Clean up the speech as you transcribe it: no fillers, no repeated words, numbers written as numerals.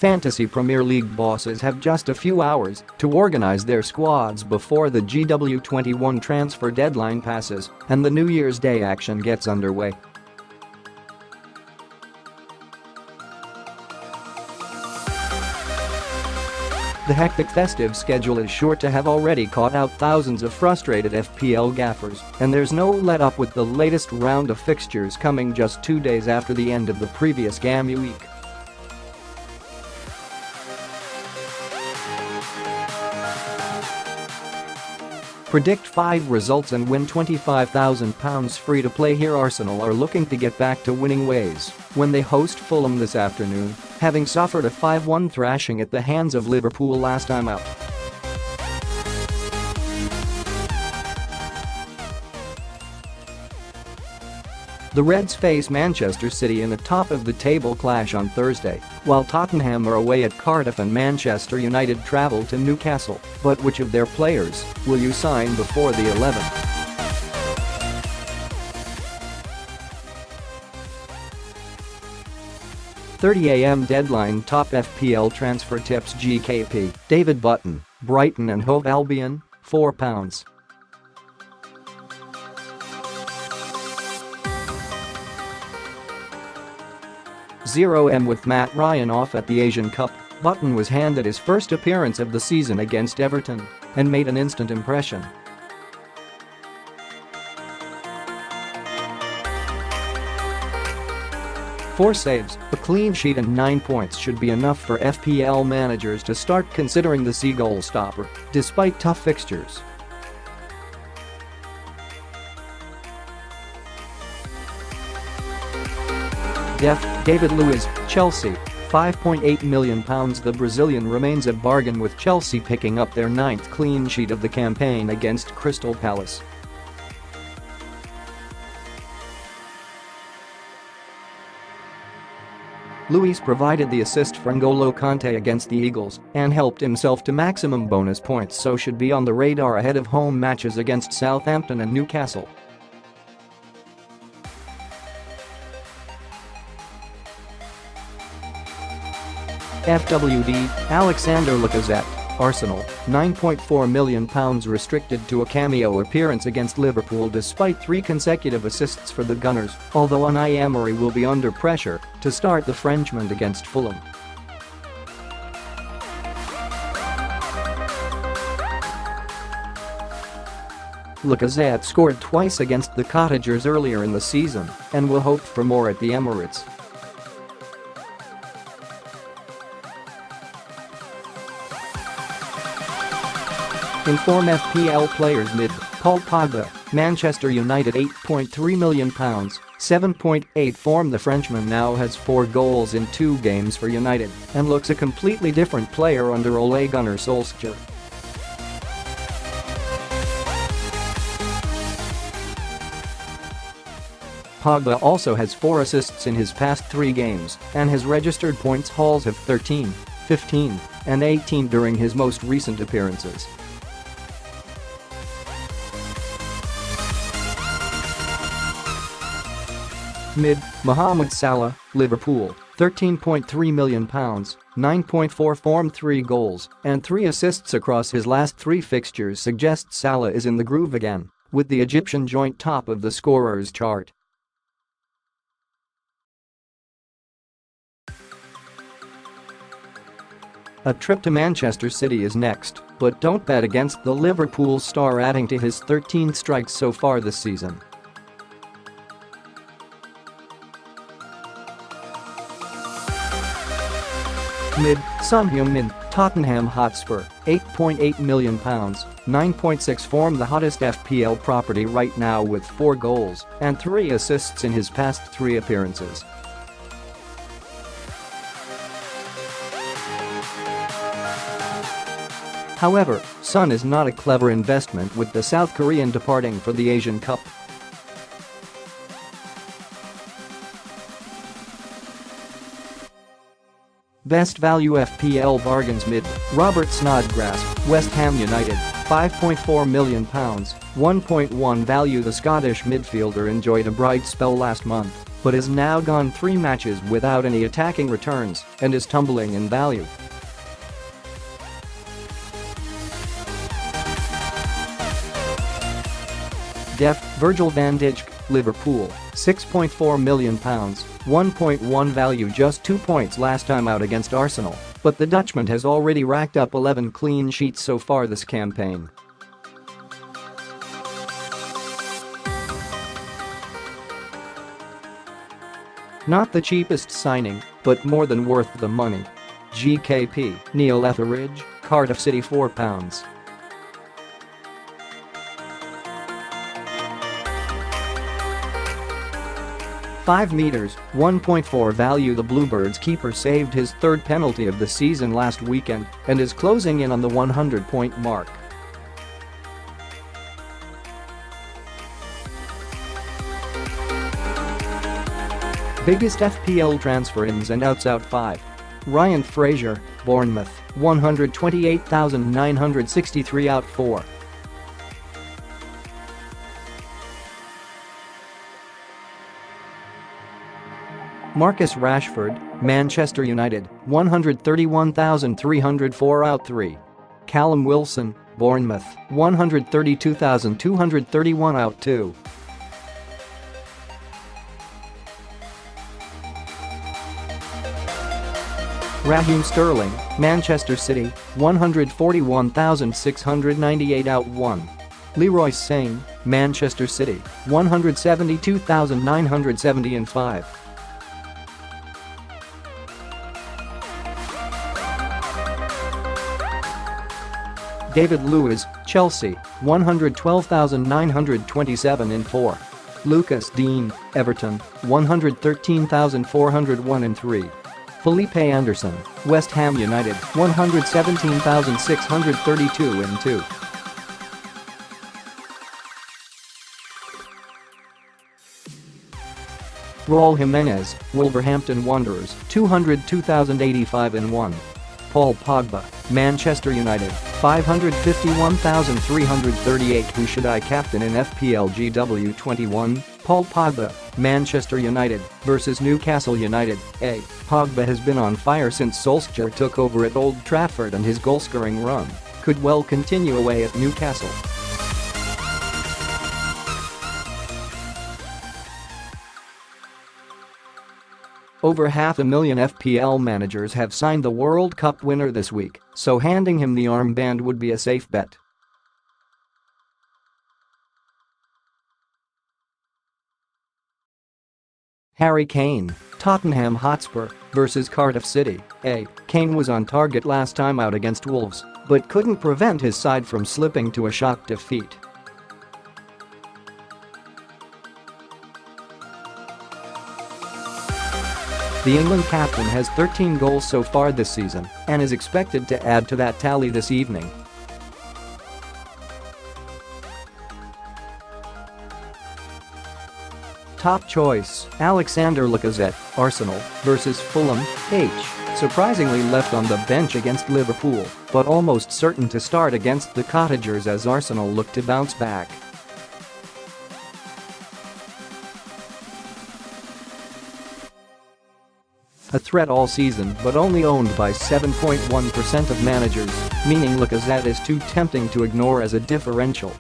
Fantasy Premier League bosses have just a few hours to organize their squads before the GW21 transfer deadline passes and the New Year's Day action gets underway. The hectic festive schedule is sure to have already caught out thousands of frustrated FPL gaffers, and there's no let-up with the latest round of fixtures coming just 2 days after the end of the previous gameweek. Predict 5 results and win £25,000 free to play here. Arsenal are looking to get back to winning ways when they host Fulham this afternoon, having suffered a 5-1 thrashing at the hands of Liverpool last time out. The Reds face Manchester City in a top-of-the-table clash on Thursday, while Tottenham are away at Cardiff and Manchester United travel to Newcastle. But which of their players will you sign before the 11th? .30 a.m. deadline. Top FPL transfer tips. GKP, David Button, Brighton and Hove Albion, £4. .0M with Matt Ryan off at the Asian Cup. Button was handed his first appearance of the season against Everton and made an instant impression. Four saves, a clean sheet and 9 points should be enough for FPL managers to start considering the Seagulls stopper, despite tough fixtures. David Luiz, Chelsea, £5.8 million. The Brazilian remains a bargain, with Chelsea picking up their 9th clean sheet of the campaign against Crystal Palace. Luiz provided the assist for N'Golo Kante against the Eagles and helped himself to maximum bonus points, so should be on the radar ahead of home matches against Southampton and Newcastle. FWD, Alexandre Lacazette, Arsenal, £9.4 million restricted to a cameo appearance against Liverpool despite 3 consecutive assists for the Gunners, although Unai Emery will be under pressure to start the Frenchman against Fulham. Lacazette scored twice against the Cottagers earlier in the season and will hope for more at the Emirates. Inform FPL players. Mid, Paul Pogba, Manchester United, £8.3 million, 7.8 form. The Frenchman now has 4 goals in 2 games for United and looks a completely different player under Ole Gunnar Solskjaer. Pogba also has 4 assists in his past 3 games and his registered points hauls of 13, 15, and 18 during his most recent appearances. Mid, Mohamed Salah, Liverpool, £13.3 million, 9.4 form. 3 goals and 3 assists across his last 3 fixtures suggests Salah is in the groove again, with the Egyptian joint top of the scorers chart. A trip to Manchester City is next, but don't bet against the Liverpool star adding to his 13 strikes so far this season. Mid, Heung-min, Tottenham Hotspur, £8.8 million, 9.6 form. The hottest FPL property right now with 4 goals and 3 assists in his past 3 appearances. However, Son is not a clever investment, with the South Korean departing for the Asian Cup. Best value FPL bargains. Mid, Robert Snodgrass, West Ham United, £5.4 million, 1.1 value. The Scottish midfielder enjoyed a bright spell last month but has now gone 3 matches without any attacking returns and is tumbling in value. Virgil van Dijk, Liverpool, £6.4 million, 1.1 value, just 2 points last time out against Arsenal, but the Dutchman has already racked up 11 clean sheets so far this campaign. Not the cheapest signing, but more than worth the money. GKP, Neil Etheridge, Cardiff City, £4. 5 meters, 1.4 value. The Bluebirds keeper saved his 3rd penalty of the season last weekend and is closing in on the 100-point mark. Biggest FPL transfer ins and outs out 5. Ryan Fraser, Bournemouth, 128,963 out 4. Marcus Rashford, Manchester United, 131,304 out 3. Callum Wilson, Bournemouth, 132,231 out 2. Raheem Sterling, Manchester City, 141,698 out 1. Leroy Sane, Manchester City, 172,970 and 5. David Luiz, Chelsea, 112,927 in 4. Lucas Dean, Everton, 113,401 in 3. Felipe Anderson, West Ham United, 117,632 in 2. Raul Jimenez, Wolverhampton Wanderers, 202,085 in 1. Paul Pogba, Manchester United, 551,338. Who should I captain in FPL GW21? Paul Pogba, Manchester United vs Newcastle United. Pogba has been on fire since Solskjaer took over at Old Trafford, and his goal-scoring run could well continue away at Newcastle. Over 500,000 FPL managers have signed the World Cup winner this week, so handing him the armband would be a safe bet. Harry Kane, Tottenham Hotspur vs Cardiff City. Kane was on target last time out against Wolves, but couldn't prevent his side from slipping to a shock defeat. The England captain has 13 goals so far this season and is expected to add to that tally this evening. Top choice, Alexandre Lacazette, Arsenal vs Fulham. Surprisingly left on the bench against Liverpool, but almost certain to start against the Cottagers as Arsenal look to bounce back. A threat all season but only owned by 7.1% of managers, meaning Lacazette is too tempting to ignore as a differential.